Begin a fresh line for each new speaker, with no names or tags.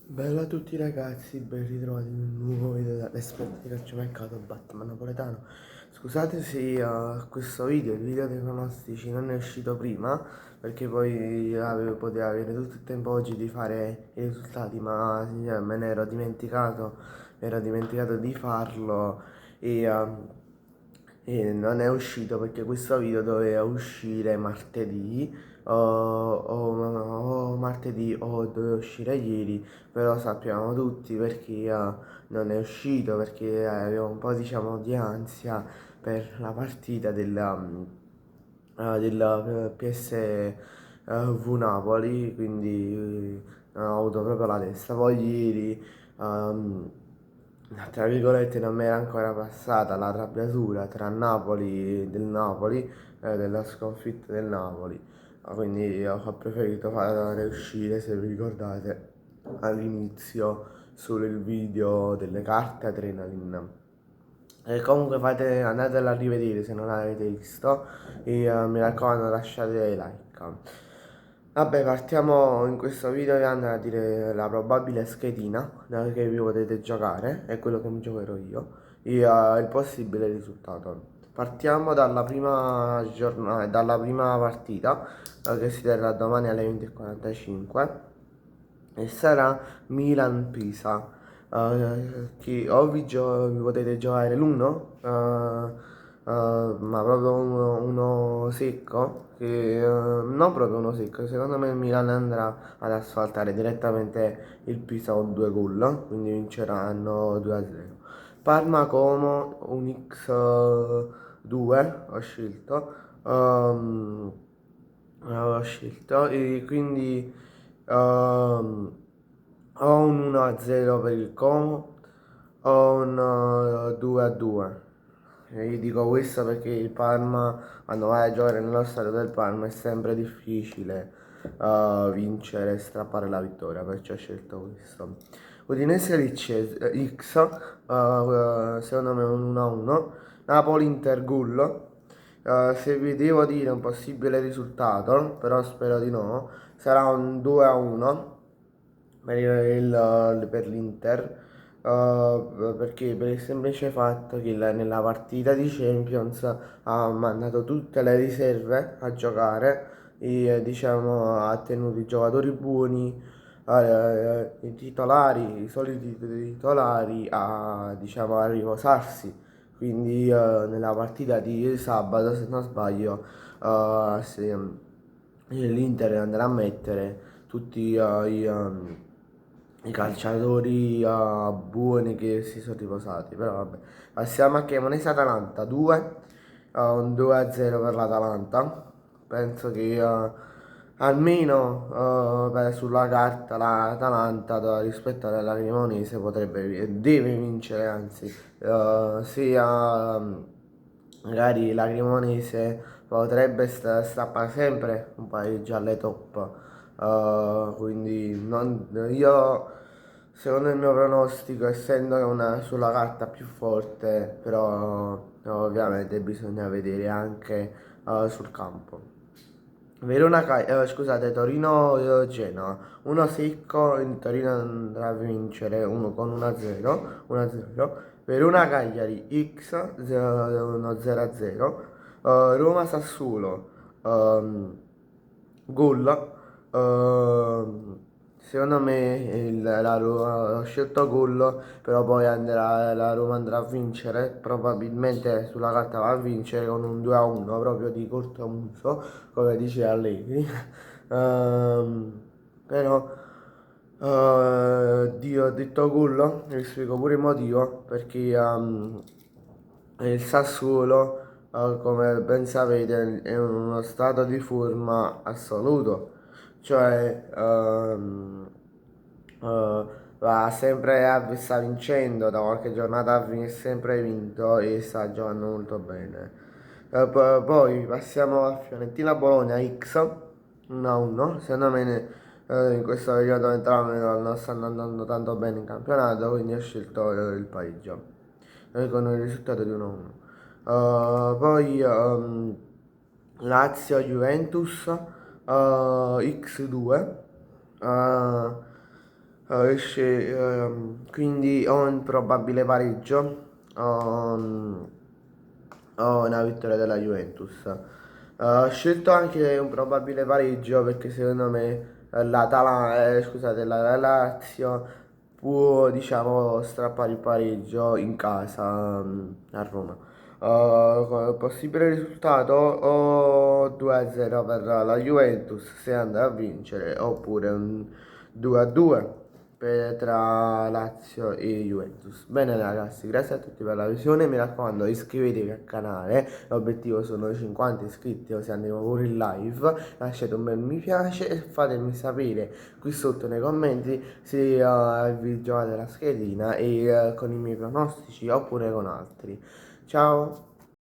Bella a tutti ragazzi, ben ritrovati in un nuovo video dall'esperto di calciomercato Batman napoletano. Scusate se questo video, il video dei pronostici, non è uscito prima, perché poi potevo avere tutto il tempo oggi di fare i risultati, ma me ne ero dimenticato di farlo e, e non è uscito perché questo video doveva uscire martedì o martedì o doveva uscire ieri, però sappiamo tutti perché non è uscito, perché avevo un po' diciamo di ansia per la partita della PSV Napoli, quindi non ho avuto proprio la testa. Poi ieri, ehm, tra virgolette, non mi era ancora passata la arrabbiatura tra del Napoli, della sconfitta del Napoli. Quindi ho preferito fare uscire, se vi ricordate, all'inizio solo il video delle carte Adrenaline. E comunque andatela a rivedere se non l'avete visto e mi raccomando lasciate dei like. Vabbè, partiamo in questo video e andare a dire la probabile schedina che vi potete giocare, è quello che mi giocherò io, e il possibile risultato. Partiamo dalla prima giornata, dalla prima partita che si terrà domani alle 20:45 e sarà Milan-Pisa. Che o vi potete giocare l'uno, ma proprio uno secco, non proprio uno secco, secondo me il Milan andrà ad asfaltare direttamente il Pisa con 2 gol, quindi vinceranno 2-0. Parma-Como, un X2 ehm, ho scelto e quindi ho un 1-0 per il Como, ho un 2-2. E io dico questo perché il Parma, quando vai a giocare nello stadio del Parma, è sempre difficile vincere e strappare la vittoria, perciò ho scelto questo. Udinese Lecce X, secondo me un 1-1. Napoli-Inter Gullo. Se vi devo dire un possibile risultato, però spero di no, sarà un 2-1 per l'Inter, perché per il semplice fatto che nella partita di Champions ha mandato tutte le riserve a giocare e diciamo ha tenuto i giocatori buoni, i titolari, i soliti titolari diciamo, a riposarsi. Quindi nella partita di sabato, se non sbaglio, l'Inter andrà a mettere tutti i calciatori buoni che si sono riposati. Però vabbè. Passiamo a Cremonese Atalanta 2, un 2-0 per l'Atalanta. Penso che almeno sulla carta l'Atalanta rispetto alla Cremonese deve vincere, anzi, sia magari la Cremonese potrebbe strappare sempre un pareggio alle top. Quindi io, secondo il mio pronostico, essendo una sulla carta più forte, però ovviamente bisogna vedere anche sul campo. Scusate, Torino-Genoa, uno secco, il Torino andrà a vincere uno con 1-0, 1-0. Verona Cagliari X 0-0, Roma Sassuolo, gol. Secondo me la Roma, ho scelto gol, però poi la Roma andrà a vincere, probabilmente sulla carta va a vincere con un 2-1 proprio di cortomuso, come dice Allegri. Però Dio, ho detto gol, vi spiego pure il motivo, perché il Sassuolo, come ben sapete, è in uno stato di forma assoluto, cioè sta vincendo, da qualche giornata ha sempre vinto e sta giocando molto bene. Poi passiamo a Fiorentina-Bologna X 1-1, secondo me in questo periodo entrambi non stanno andando tanto bene in campionato, quindi ho scelto il pareggio con il risultato di 1-1. Poi Lazio-Juventus X2, Quindi ho un probabile pareggio, ho una vittoria della Juventus. Ho scelto anche un probabile pareggio perché secondo me scusate, la Lazio può, diciamo, strappare il pareggio in casa a Roma. Possibile risultato o 2-0 per la Juventus se andrà a vincere, oppure un 2-2 tra Lazio e Juventus. Bene ragazzi, grazie a tutti per la visione, mi raccomando iscrivetevi al canale, l'obiettivo sono 50 iscritti o se andiamo pure in live, lasciate un bel mi piace e fatemi sapere qui sotto nei commenti se vi giocate la schedina e con i miei pronostici oppure con altri. Ciao!